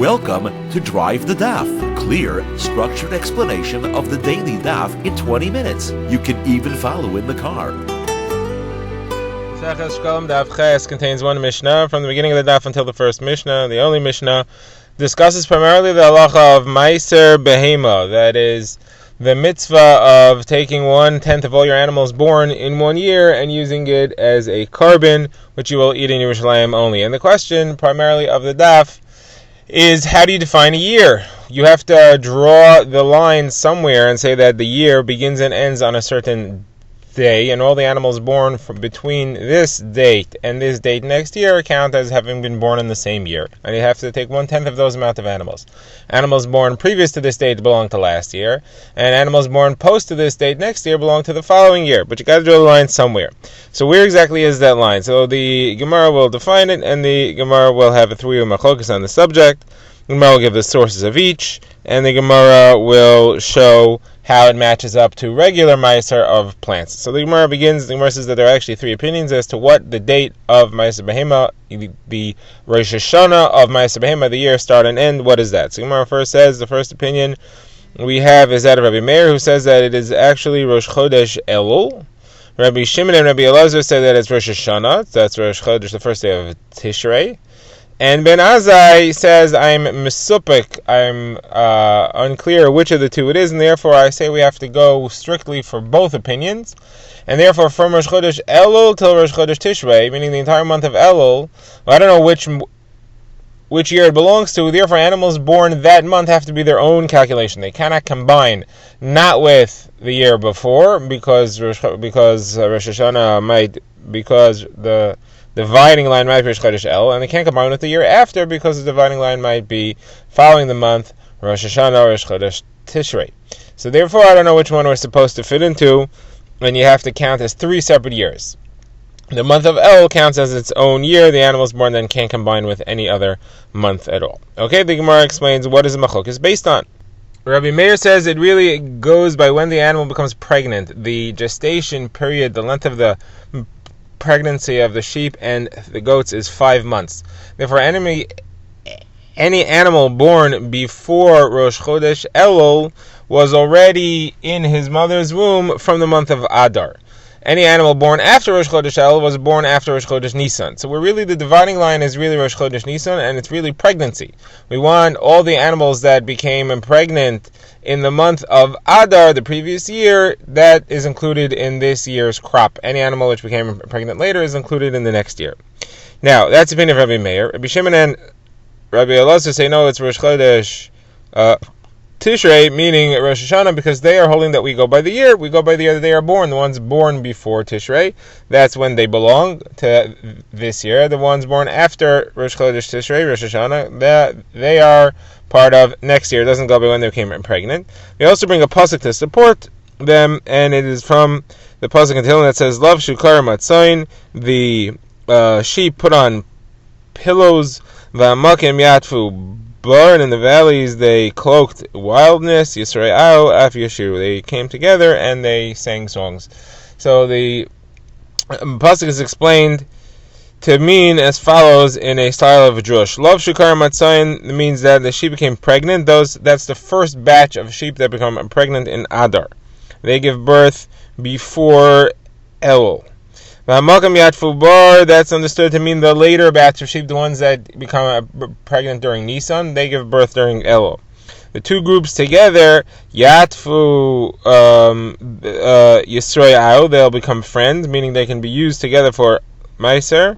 Welcome to Drive the Daf. Clear, structured explanation of the daily daf in 20 minutes. You can even follow in the car. Shekalim Daf contains one Mishnah from the beginning of the daf until the first Mishnah. The only Mishnah discusses primarily the halacha of Meiser Behema, that is, the mitzvah of taking 1/10 of all your animals born in 1 year and using it as a carbon, which you will eat in Yerushalayim only. And the question primarily of the daf is, how do you define a year? You have to draw the line somewhere and say that the year begins and ends on a certain day, and all the animals born from between this date and this date next year count as having been born in the same year. And you have to take 1/10 of those amount of animals. Animals born previous to this date belong to last year, and animals born post to this date next year belong to the following year. But you got to draw the line somewhere. So where exactly is that line? So the Gemara will define it, and the Gemara will have a 3 machlokas on the subject. The Gemara will give the sources of each, and the Gemara will show how it matches up to regular Meiser of plants. So the Gemara says that there are actually 3 opinions as to what the date of Meiser Behema, the Rosh Hashanah of Meiser Behema, the year start and end, what is that? So the Gemara first says, the first opinion we have is that of Rabbi Meir, who says that it is actually Rosh Chodesh Elul. Rabbi Shimon and Rabbi Elazar say that it's Rosh Hashanah, that's Rosh Chodesh, the first day of Tishrei. And Ben Azai says, I'm misupik, I'm unclear which of the two it is, and therefore I say we have to go strictly for both opinions. And therefore from Rosh Chodesh Elul till Rosh Chodesh Tishrei, meaning the entire month of Elul, I don't know which year it belongs to, therefore animals born that month have to be their own calculation. They cannot combine, not with the year before, because Rosh Hashanah might, because the dividing line might be Rosh Chodesh El, and they can't combine with the year after because the dividing line might be following the month Rosh Hashanah or Rosh Chodesh Tishrei. So therefore, I don't know which one we're supposed to fit into, and you have to count as 3 separate years. The month of El counts as its own year. The animals born then can't combine with any other month at all. Okay, the Gemara explains what is the machlokes based on. Rabbi Meir says it really goes by when the animal becomes pregnant. The gestation period, the length of the pregnancy of the sheep and the goats is 5 months. Therefore, any animal born before Rosh Chodesh Elul was already in his mother's womb from the month of Adar. Any animal born after Rosh Chodesh Elul was born after Rosh Chodesh Nisan. So the dividing line is really Rosh Chodesh Nisan, and it's really pregnancy. We want all the animals that became pregnant in the month of Adar, the previous year, that is included in this year's crop. Any animal which became pregnant later is included in the next year. Now, that's the opinion of Rabbi Meir. Rabbi Shimon and Rabbi Elazar say no, it's Rosh Chodesh Tishrei, meaning Rosh Hashanah, because they are holding that we go by the year. We go by the year that they are born. The ones born before Tishrei, that's when they belong to this year. The ones born after Rosh Chodesh Tishrei, Rosh Hashanah, that they are part of next year. It doesn't go by when they became pregnant. We also bring a pasuk to support them, and it is from the pasuk in Tehillim that says, "Love shukar matzayin." The sheep put on pillows. V'amakim yatfu. Bar, and in the valleys they cloaked wildness. Yisrael af Yeshiru. They came together and they sang songs. So the pasuk is explained to mean as follows in a style of drush. Love shukar matzayin means that the sheep became pregnant. That's the first batch of sheep that become pregnant in Adar. They give birth before Elul. V'hamakam yatfu bar, that's understood to mean the later batch of sheep, the ones that become pregnant during Nisan, they give birth during Elul. The two groups together, yatfu Yisrael, they'll become friends, meaning they can be used together for Meiser.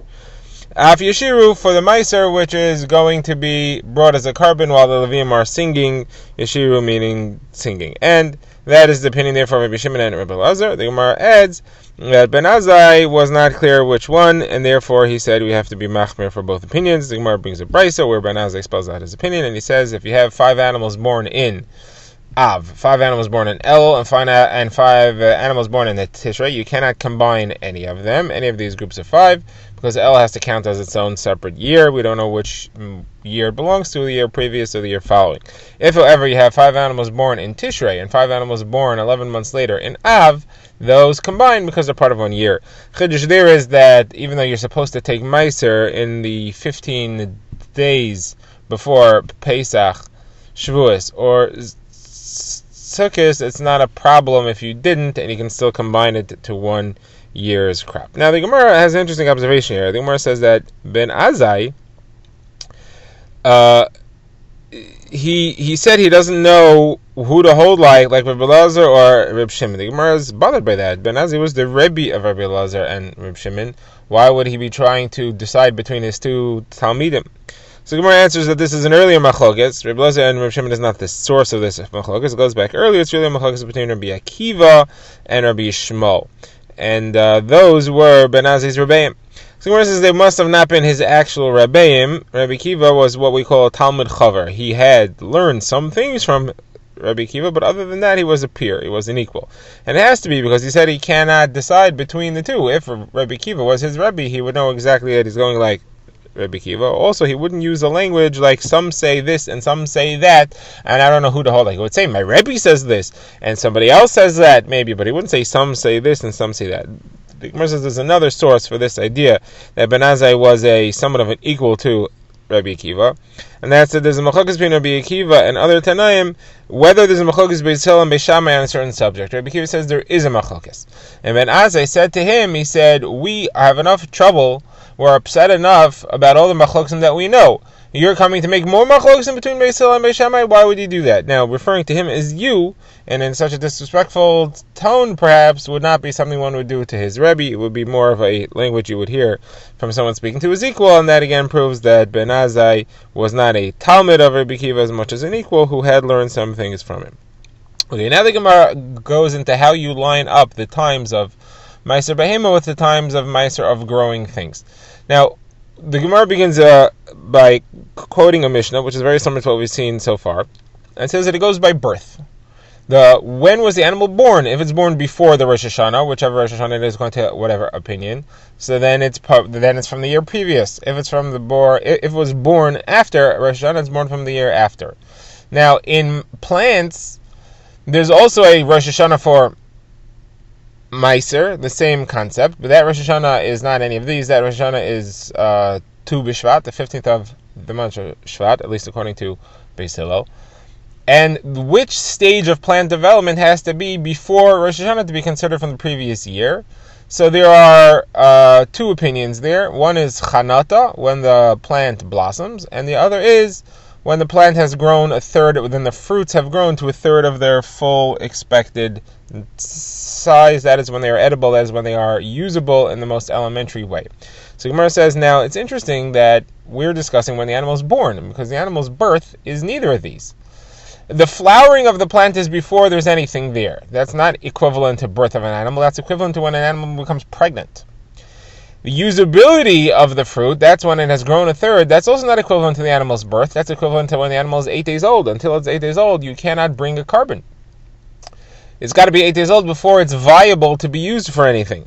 Af Yeshiru, for the Meiser, which is going to be brought as a carbon while the Levim are singing, Yeshiru meaning singing. And that is the opinion therefore of Rabbi Shimon and Rabbi Elazar. The Gemara adds that Ben Azai was not clear which one, and therefore he said we have to be machmir for both opinions. The Gemara brings a brisa where Ben Azai spells out his opinion, and he says if you have 5 animals born in Av, 5 animals born in El, and 5 animals born in the Tishrei, you cannot combine any of them, any of these groups of 5, because El has to count as its own separate year. We don't know which year it belongs to, the year previous or the year following. If, however, you have 5 animals born in Tishrei and 5 animals born 11 months later in Av, those combine because they're part of 1 year. Chiddush there is that even though you're supposed to take Meiser in the 15 days before Pesach, Shavuos, or Sukkot, it's not a problem if you didn't, and you can still combine it to 1 year's crop. Now, the Gemara has an interesting observation here. The Gemara says that Ben Azai, he said he doesn't know who to hold like Rabbi Elazar or Reb Shimon. The Gemara is bothered by that. Ben Azai was the Rebbe of Rabbi Elazar and Reb Shimon. Why would he be trying to decide between his two Talmidim? So the Gemara answers that this is an earlier machlokes. Rabbi Elazar and Reb Shimon is not the source of this machlokes. It goes back earlier. It's really a machlokes between Rabbi Akiva and Rabbi Shmuel. And those were Ben Azai's Rebbeim. So the Gemara says they must have not been his actual Rebbeim. Rabbi Akiva was what we call a Talmud Chaver. He had learned some things from Rabbi Akiva, but other than that, he was a peer. He was an equal. And it has to be because he said he cannot decide between the two. If Rabbi Akiva was his Rebbe, he would know exactly that he's going like Rabbi Akiva. Also, he wouldn't use a language like some say this and some say that, and I don't know who to hold. Like he would say, my Rebbe says this, and somebody else says that, maybe, but he wouldn't say some say this and some say that. The Gemara says there's another source for this idea that Ben Azai was somewhat of an equal to Rabbi Akiva, and that's that there's a machlokes between Rabbi Akiva and other Tanaim whether there's a machlokes Beis Hillel and Beis Shammai on a certain subject. Rabbi Akiva says there is a machlokes, and Ben Azai said to him, he said, we have enough trouble, we're upset enough about all the machlokim that we know. You're coming to make more machlokim between Beis Hillel and Beis Shammai? Why would you do that? Now, referring to him as you, and in such a disrespectful tone, perhaps, would not be something one would do to his Rebbe. It would be more of a language you would hear from someone speaking to his equal, and that again proves that Ben Azai was not a Talmud of Rabbi Akiva as much as an equal who had learned some things from him. Okay, now the Gemara goes into how you line up the times of Meiser Behema with the times of Meiser of growing things. Now, the Gemara begins by quoting a Mishnah, which is very similar to what we've seen so far, and says that it goes by birth. When was the animal born? If it's born before the Rosh Hashanah, whichever Rosh Hashanah it is, going to whatever opinion, so then it's from the year previous. If it was born after Rosh Hashanah, it's born from the year after. Now, in plants, there's also a Rosh Hashanah for Meiser, the same concept, but that Rosh Hashanah is not any of these. That Rosh Hashanah is Tu B'Shvat, the 15th of the month of Shvat, at least according to Beis Hillel. And which stage of plant development has to be before Rosh Hashanah to be considered from the previous year? So there are two opinions there. One is Chanata, when the plant blossoms, and the other is when the plant has grown a third, when the fruits have grown to a third of their full expected size. That is when they are edible, that is when they are usable in the most elementary way. So Gemara says, now it's interesting that we're discussing when the animal is born, because the animal's birth is neither of these. The flowering of the plant is before there's anything there. That's not equivalent to birth of an animal. That's equivalent to when an animal becomes pregnant. The usability of the fruit, that's when it has grown a third. That's also not equivalent to the animal's birth. That's equivalent to when the animal is 8 days old. Until it's 8 days old, you cannot bring a carbon. It's got to be 8 days old before it's viable to be used for anything.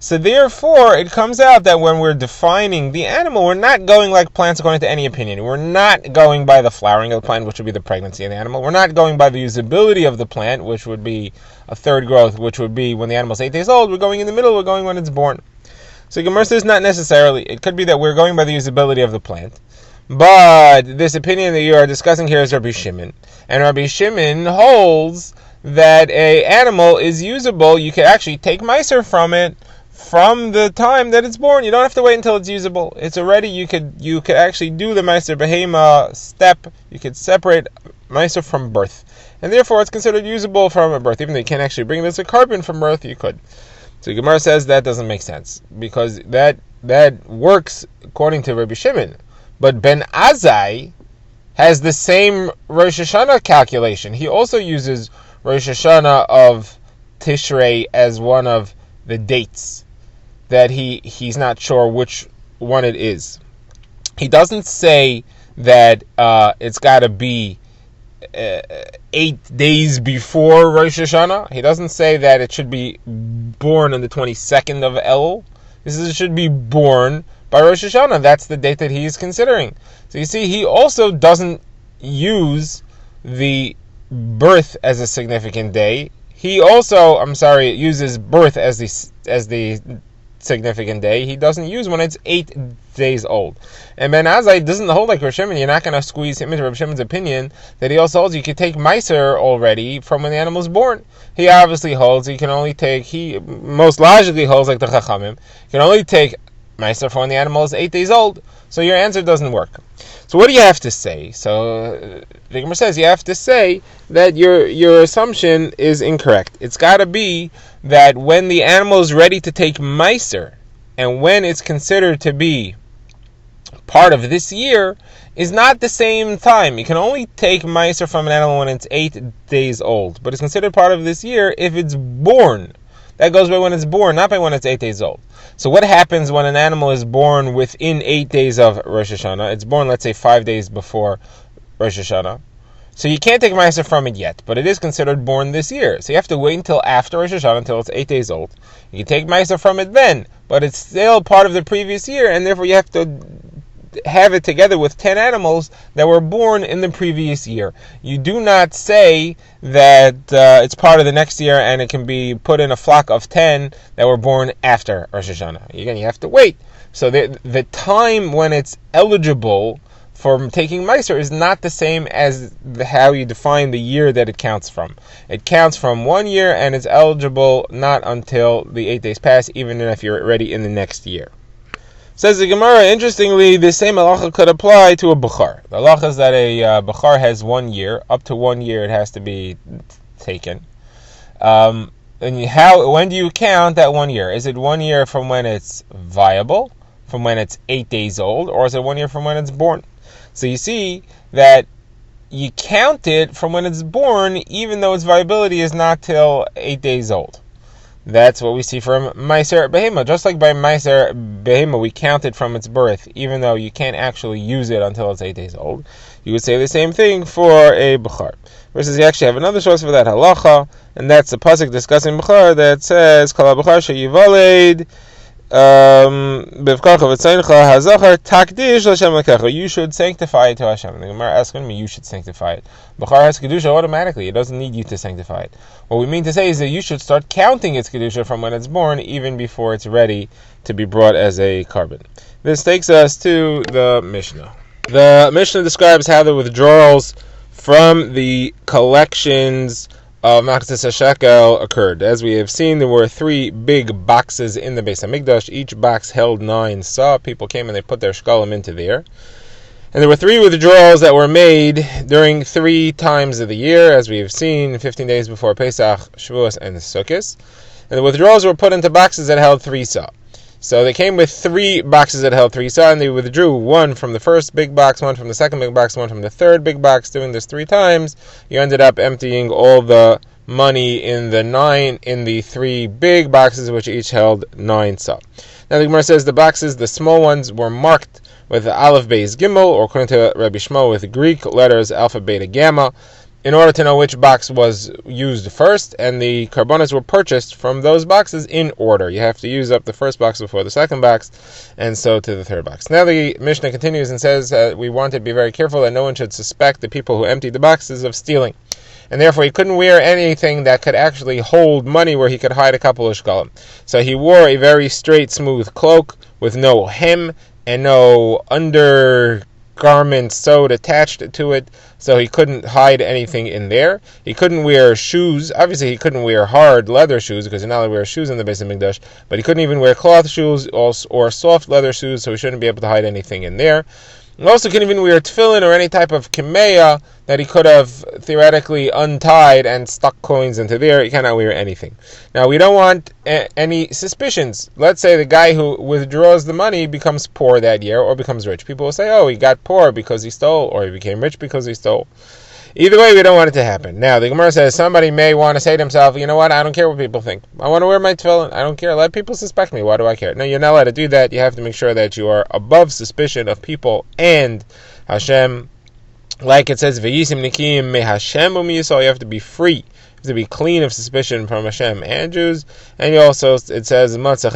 So therefore, it comes out that when we're defining the animal, we're not going like plants according to any opinion. We're not going by the flowering of the plant, which would be the pregnancy of the animal. We're not going by the usability of the plant, which would be a third growth, which would be when the animal's 8 days old. We're going in the middle. We're going when it's born. So Gemara says not necessarily. It could be that we're going by the usability of the plant. But this opinion that you are discussing here is Rabbi Shimon. And Rabbi Shimon holds that a animal is usable. You can actually take meiser from it from the time that it's born. You don't have to wait until it's usable. It's already, you could actually do the meiser behema step. You could separate meiser from birth. And therefore it's considered usable from a birth. Even though you can't actually bring this a carbon from birth, you could. So Gemara says that doesn't make sense, because that works according to Rabbi Shimon. But Ben Azai has the same Rosh Hashanah calculation. He also uses Rosh Hashanah of Tishrei as one of the dates that he's not sure which one it is. He doesn't say that it's got to be 8 days before Rosh Hashanah. He doesn't say that it should be born on the 22nd of Elul. This is, it should be born by Rosh Hashanah. That's the date that he is considering. So you see, he also doesn't use the birth as a significant day. He also, uses birth as the significant day, he doesn't use when it's 8 days old. And Ben Azai doesn't hold like Rav Shimon. You're not going to squeeze him into Rav Shimon's opinion that he also holds you can take Meiser already from when the animal is born. He obviously holds he can only take, he most logically holds like the Chachamim, can only take Meiser from when the animal is 8 days old. So your answer doesn't work. So what do you have to say? So the Gemara says you have to say that your assumption is incorrect. It's got to be that when the animal is ready to take Meiser, and when it's considered to be part of this year, is not the same time. You can only take Meiser from an animal when it's 8 days old, but it's considered part of this year if it's born. That goes by when it's born, not by when it's 8 days old. So what happens when an animal is born within 8 days of Rosh Hashanah? It's born, let's say, 5 days before Rosh Hashanah. So you can't take Meiser from it yet, but it is considered born this year. So you have to wait until after Rosh Hashanah, until it's 8 days old. You can take Meiser from it then, but it's still part of the previous year, and therefore you have to have it together with 10 animals that were born in the previous year. You do not say that it's part of the next year and it can be put in a flock of 10 that were born after Rosh Hashanah. Again, you have to wait. So the time when it's eligible for taking Meiser is not the same as how you define the year that it counts from. It counts from 1 year and it's eligible not until the 8 days pass, even if you're ready in the next year. Says the Gemara, interestingly, the same halacha could apply to a Bukhar. The halacha is that a Bukhar has 1 year. Up to 1 year it has to be taken. And when do you count that 1 year? Is it 1 year from when it's viable, from when it's 8 days old, or is it 1 year from when it's born? So you see that you count it from when it's born, even though its viability is not till 8 days old. That's what we see from Meiser Behema. Just like by Meiser Behema, we count it from its birth, even though you can't actually use it until it's 8 days old. You would say the same thing for a Bukhar. Versus you actually have another source for that halacha, and that's the pasuk discussing Bukhar that says, Kala Bukhar sheyivaled you should sanctify it to Hashem. The Gemara asks me, you should sanctify it. Bukhar has Kedusha automatically. It doesn't need you to sanctify it. What we mean to say is that you should start counting its Kedusha from when it's born, even before it's ready to be brought as a carbon. This takes us to the Mishnah. The Mishnah describes how the withdrawals from the collections of Machzis HaShekel occurred. As we have seen, there were 3 big boxes in the Beis HaMikdash. Each box held 9 sa. People came and they put their shekalim into there. And there were 3 withdrawals that were made during 3 times of the year, as we have seen, 15 days before Pesach, Shavuos, and Sukkot. And the withdrawals were put into boxes that held 3 sa. So they came with 3 boxes that held 3 sa, and they withdrew 1 from the first big box, 1 from the second big box, 1 from the third big box. Doing this 3 times, you ended up emptying all the money in the 3 big boxes, which each held 9 sa. Now the Gemara says the boxes, the small ones, were marked with the Aleph Beis Gimel, or according to Rabbi Shmuel, with Greek letters Alpha, Beta, Gamma, in order to know which box was used first, and the karbonos were purchased from those boxes in order. You have to use up the first box before the second box, and so to the third box. Now the Mishnah continues and says we want to be very careful that no one should suspect the people who emptied the boxes of stealing. And therefore he couldn't wear anything that could actually hold money where he could hide a couple of shekalim. So he wore a very straight, smooth cloak with no hem and no undergarment sewed attached to it, so he couldn't hide anything in there. He couldn't wear shoes. Obviously, he couldn't wear hard leather shoes because you're not allowed to wear shoes in the Beis HaMikdash, but he couldn't even wear cloth shoes or soft leather shoes, so he shouldn't be able to hide anything in there. He also couldn't even wear tefillin or any type of kimeya that he could have theoretically untied and stuck coins into there. He cannot wear anything. Now, we don't want any suspicions. Let's say the guy who withdraws the money becomes poor that year or becomes rich. People will say, oh, he got poor because he stole, or he became rich because he stole. Either way, we don't want it to happen. Now, the Gemara says somebody may want to say to himself, you know what, I don't care what people think. I want to wear my tefillin. I don't care. Let people suspect me. Why do I care? No, you're not allowed to do that. You have to make sure that you are above suspicion of people and Hashem. Like it says, V'yisim nikim me Hashem u'miyisol. You have to be free. You have to be clean of suspicion from Hashem and Jews. And you also, it says, and also,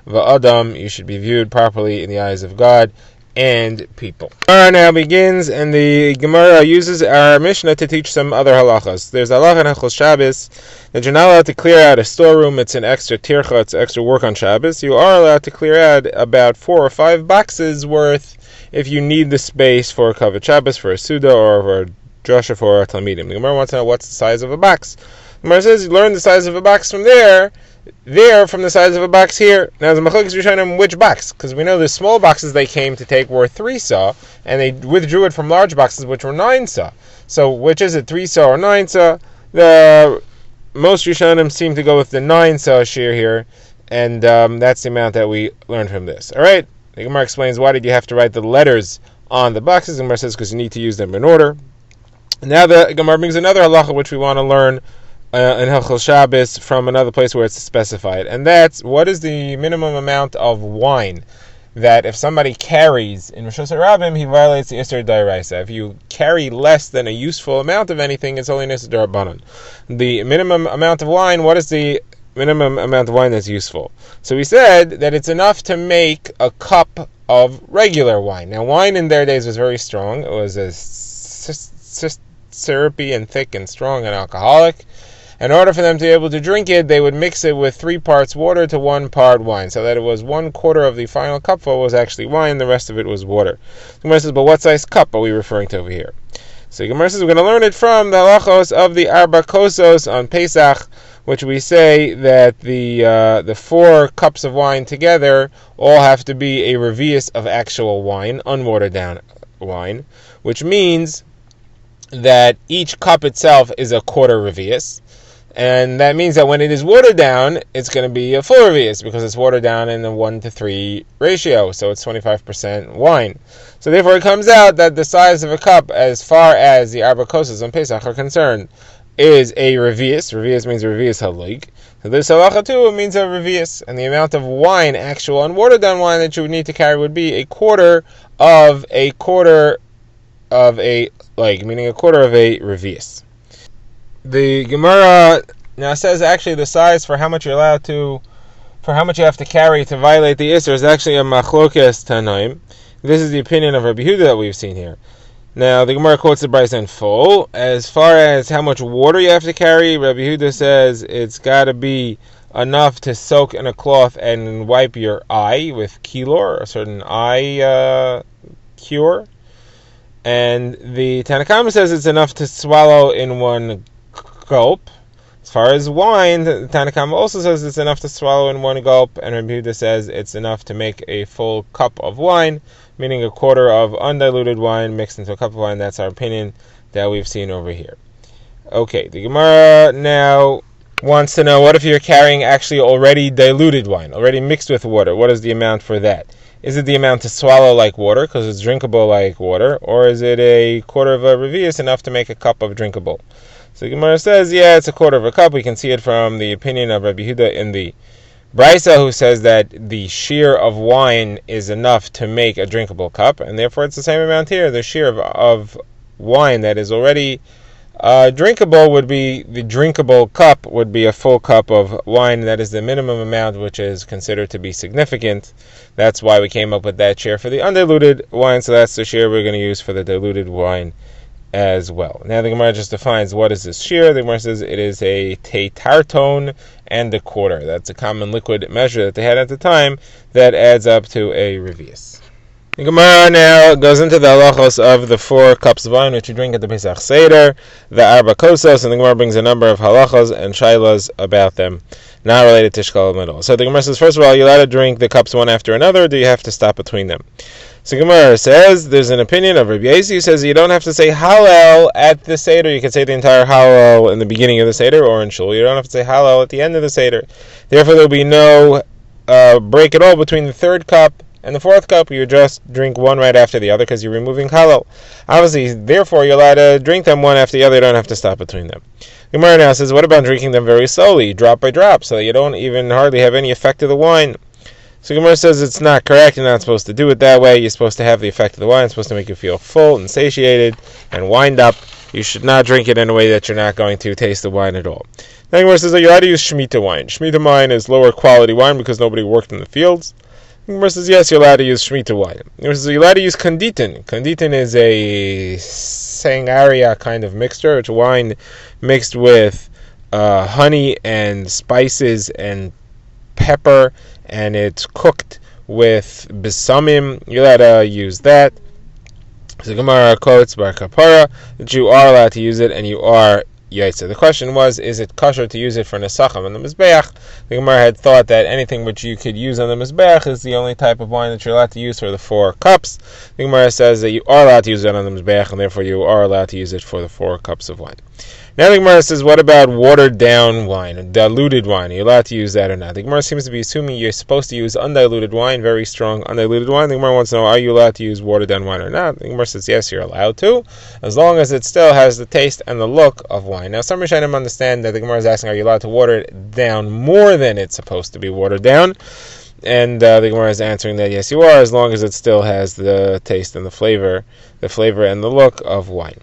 V'adam, you should be viewed properly in the eyes of God and people. Gemara now begins, and the Gemara uses our Mishnah to teach some other halachas. There's halacha in Hilchos Shabbos that you're not allowed to clear out a storeroom. It's an extra tircha, it's extra work on Shabbos. You are allowed to clear out about 4 or 5 boxes worth if you need the space for a Kavod Shabbos, for a Suda, or for a Drasha, for a Talmidim. The Gemara wants to know what's the size of a box. The Gemara says you learn the size of a box from there from the size of a box here. Now the machlokes are showing them which box, because we know the small boxes they came to take were 3 saw, and they withdrew it from large boxes which were 9 saw. So which is it, 3 saw or 9 saw? The most Rishonim seem to go with the 9 saw shear here, and that's the amount that we learned from this. All right. The Gemara explains why did you have to write the letters on the boxes. The Gemara says because you need to use them in order. And now the Gemara brings another halacha which we want to learn in Hilchos Shabbos from another place where it's specified, and that's what is the minimum amount of wine that if somebody carries in Rosh Hashanah, he violates the Isser D'Oraisa. If you carry less than a useful amount of anything, it's only an Isser D'Rabbanan. The minimum amount of wine, what is the minimum amount of wine that's useful? So we said that it's enough to make a cup of regular wine. Now wine in their days was very strong. It was syrupy and thick and strong and alcoholic. In order for them to be able to drink it, they would mix it with 3 parts water to 1 part wine, so that it was 1/4 of the final cupful was actually wine, the rest of it was water. The Gemara says, but what size cup are we referring to over here? So the Gemara says, we're going to learn it from the halachos of the Arba Kosos on Pesach, which we say that the 4 cups of wine together all have to be a revius of actual wine, unwatered down wine, which means that each cup itself is a 1/4 revius. And that means that when it is watered down, it's going to be a full revius because it's watered down in a 1-to-3 ratio, so it's 25% wine. So therefore it comes out that the size of a cup, as far as the Arba Kosos on Pesach are concerned, is a revius. Revius means revius halig. So this halacha too means a revius, and the amount of wine, actual unwatered down wine that you would need to carry would be a quarter of a revius. The Gemara now says actually the size for how much you have to carry to violate the Isser is actually a machlokes tanaim. This is the opinion of Rabbi Yehuda that we've seen here. Now the Gemara quotes the Brisa in full. As far as how much water you have to carry, Rabbi Yehuda says it's got to be enough to soak in a cloth and wipe your eye with kilor, a certain eye cure. And the Tanna Kama says it's enough to swallow in 1 gulp. As far as wine, the Tanna Kama also says it's enough to swallow in 1 gulp, and Rabbi Yehuda says it's enough to make a full cup of wine, meaning a 1/4 of undiluted wine mixed into a cup of wine. That's our opinion that we've seen over here. Okay, the Gemara now wants to know, what if you're carrying actually already diluted wine, already mixed with water? What is the amount for that? Is it the amount to swallow like water, because it's drinkable like water, or is it a 1/4 of a revius, enough to make a cup of drinkable? So the Gemara says, yeah, it's a 1/4 of a cup. We can see it from the opinion of Rabbi Yehuda in the Brisa, who says that the shear of wine is enough to make a drinkable cup, and therefore it's the same amount here. The shear of wine that is already drinkable would be, the drinkable cup would be a full cup of wine. That is the minimum amount which is considered to be significant. That's why we came up with that shear for the undiluted wine, so that's the shear we're going to use for the diluted wine as well. Now the Gemara just defines what is this shear. The Gemara says it is a tetarton and a 1/4. That's a common liquid measure that they had at the time that adds up to a revius. The Gemara now goes into the halachos of the 4 cups of wine which you drink at the Pesach Seder, the Arba Kosos, and the Gemara brings a number of halachos and shailas about them, not related to Shekalim at all. So the Gemara says, first of all, are you allowed to drink the cups one after another, or do you have to stop between them? So Gemara says, there's an opinion of Rabbi Yossi who says you don't have to say Hallel at the Seder. You can say the entire Hallel in the beginning of the Seder, or in Shul. You don't have to say Hallel at the end of the Seder. Therefore, there will be no break at all between the 3rd cup and the 4th cup. You just drink one right after the other because you're removing Hallel. Obviously, therefore, you're allowed to drink them one after the other. You don't have to stop between them. Gemara now says, what about drinking them very slowly, drop by drop, so that you don't even hardly have any effect of the wine? So Gemara says it's not correct. You're not supposed to do it that way. You're supposed to have the effect of the wine. It's supposed to make you feel full and satiated and wind up. You should not drink it in a way that you're not going to taste the wine at all. Then Gemara says that you're allowed to use Shemitah wine. Shemitah wine is lower quality wine because nobody worked in the fields. The Gemara says, yes, you're allowed to use Shemitah wine. The Gemara says, you're allowed to use Konditin. Konditin is a Sangaria kind of mixture. It's wine mixed with honey and spices and pepper, and it's cooked with besamim. You're allowed to use that. So Gemara quotes Bar Kapara that you are allowed to use it, and you are yaitza. The question was, is it kosher to use it for nesachim on the mizbeach? The Gemara had thought that anything which you could use on the mizbeach is the only type of wine that you're allowed to use for the 4 cups. The Gemara says that you are allowed to use it on the mizbeach, and therefore you are allowed to use it for the 4 cups of wine. Now the Gemara says, what about watered down wine, diluted wine? Are you allowed to use that or not? The Gemara seems to be assuming you're supposed to use undiluted wine, very strong undiluted wine. The Gemara wants to know, are you allowed to use watered down wine or not? The Gemara says, yes, you're allowed to, as long as it still has the taste and the look of wine. Now some Rishonim understand that the Gemara is asking, are you allowed to water it down more than it's supposed to be watered down? And the Gemara is answering that, yes, you are, as long as it still has the taste and the flavor and the look of wine.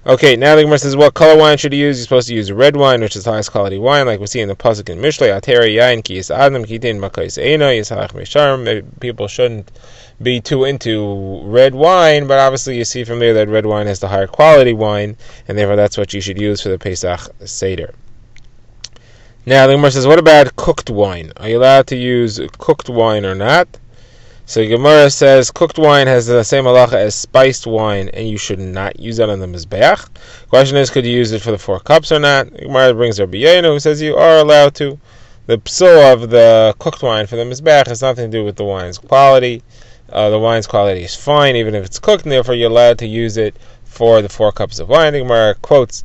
Okay, now the Gemara says, what color wine should you use? You're supposed to use red wine, which is the highest quality wine, like we see in the pasuk in Mishlei, Atera yain ki yis adam kitin makais eina yishalach misharm. People shouldn't be too into red wine, but obviously you see from there that red wine is the higher quality wine, and therefore that's what you should use for the Pesach Seder. Now the Gemara says, what about cooked wine? Are you allowed to use cooked wine or not? So Gemara says cooked wine has the same halacha as spiced wine, and you should not use it on the mizbeach. Question is, could you use it for the 4 cups or not? Gemara brings Rabbi Yehuda, who says you are allowed to. The psul of the cooked wine for the mizbeach has nothing to do with the wine's quality. The wine's quality is fine, even if it's cooked, and therefore you're allowed to use it for the 4 cups of wine. The Gemara quotes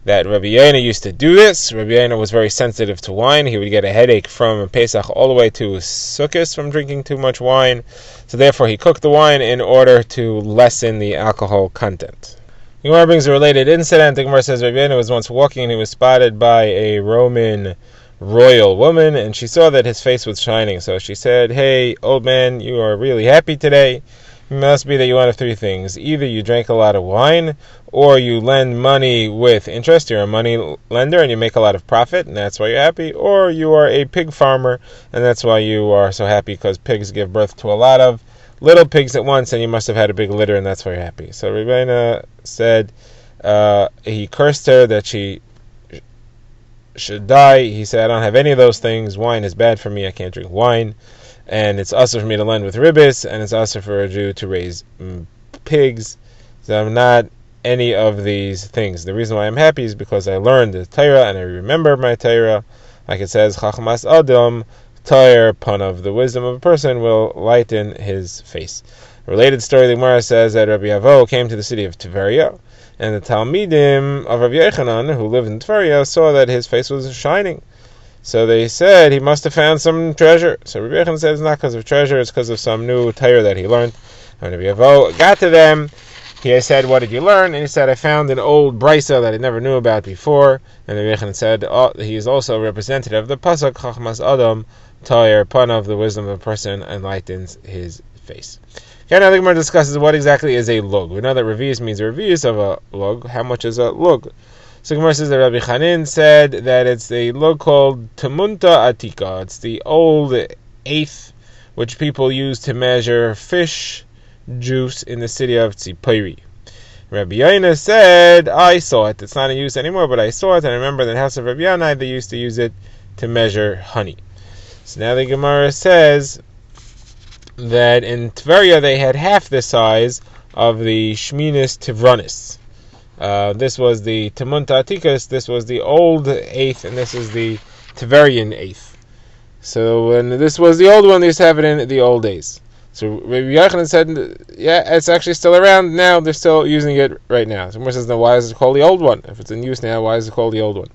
that Rabbi Yehuda used to do this. Rabbi Yehuda was very sensitive to wine. He would get a headache from Pesach all the way to Sukkot from drinking too much wine. So therefore he cooked the wine in order to lessen the alcohol content. The Gemara brings a related incident. The Gemara says Rabbi Yehuda was once walking and he was spotted by a Roman royal woman, and she saw that his face was shining. So she said, "Hey, old man, you are really happy today. It must be that you one of 3 things. Either you drank a lot of wine, or you lend money with interest. You're a money lender and you make a lot of profit, and that's why you're happy. Or you are a pig farmer, and that's why you are so happy, because pigs give birth to a lot of little pigs at once, and you must have had a big litter, and that's why you're happy." So Rebbeinu said he cursed her that she should die. He said, "I don't have any of those things. Wine is bad for me. I can't drink wine. And it's also for me to lend with ribbis, and it's also for a Jew to raise pigs. So I'm not any of these things. The reason why I'm happy is because I learned the Torah and I remember my Torah. Like it says, Chachmas Adam Toyer Panav. The wisdom of a person will lighten his face." A related story, the Gemara says that Rabbi Avo came to the city of Tveria, and the Talmidim of Rabbi Yochanan, who lived in Tveria, saw that his face was shining. So they said he must have found some treasure. So Rabbi Yochanan said it's not because of treasure, it's because of some new Torah that he learned. And Rabbi Avo got to them. He said, "What did you learn?" And he said, "I found an old brisa that I never knew about before." And Rabbi Yochanan said, he is also representative of the pasuk, Chachmas Adam Toyer Panav, the wisdom of a person enlightens his face. Okay, now the Gemara discusses what exactly is a lug. We know that revius means a revius of a lug. How much is a lug? So Gemara says that Rabbi Chanin said that it's a lug called Tamunta Atika. It's the old eighth which people use to measure fish juice in the city of Tzipori. Rabbi Yoina said, "I saw it. It's not in use anymore, but I saw it, and I remember in the house of Rabbi Yoina they used to use it to measure honey." So now the Gemara says that in Tveria they had half the size of the Shminis Tivronis. This was the Tamunta Atikas, this was the old eighth, and this is the Tverian eighth. So when this was the old one, they used to have it in the old days. So Rabbi Yochanan said, yeah, it's actually still around now, they're still using it right now. So Gemara says, "No, why is it called the old one? If it's in use now, why is it called the old one?"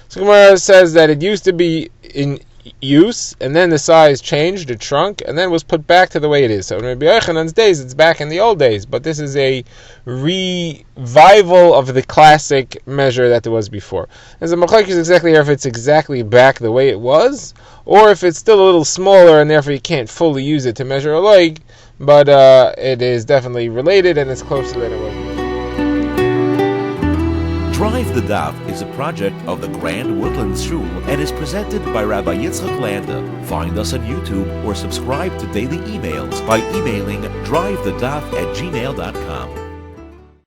So Gemara says that it used to be in use, and then the size changed, it shrunk, and then was put back to the way it is. So in Rabbi Yochanan's days, it's back in the old days, but this is a revival of the classic measure that there was before. As a machlokes is exactly here if it's exactly back the way it was, or if it's still a little smaller and therefore you can't fully use it to measure a leg, but it is definitely related and it's closer than it was before. Drive the Daf is a project of the Grand Woodlands Shul and is presented by Rabbi Yitzchak Landa. Find us on YouTube or subscribe to daily emails by emailing drivethedaf@gmail.com.